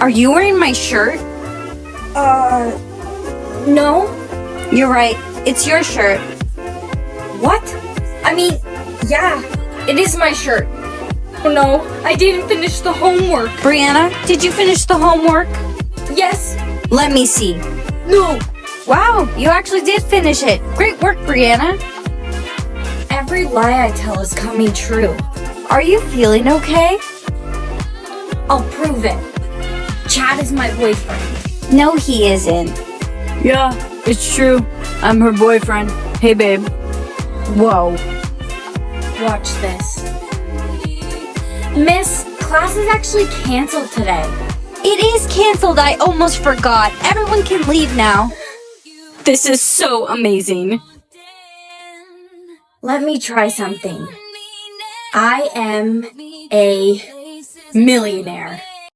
Are you wearing my shirt? No. You're right. It's your shirt. What? I mean, yeah, it is my shirt. Oh no, I didn't finish the homework. Brianna, did you finish the homework? Yes. Let me see. No. Wow, you actually did finish it. Great work, Brianna. Every lie I tell is coming true. Are you feeling okay? I'll prove it. Chad is my boyfriend. No, he isn't. Yeah, it's true. I'm her boyfriend. Hey, babe. Whoa. Watch this. Miss, class is actually canceled today. It is canceled. I almost forgot. Everyone can leave now. This is so amazing. Let me try something. I am a millionaire.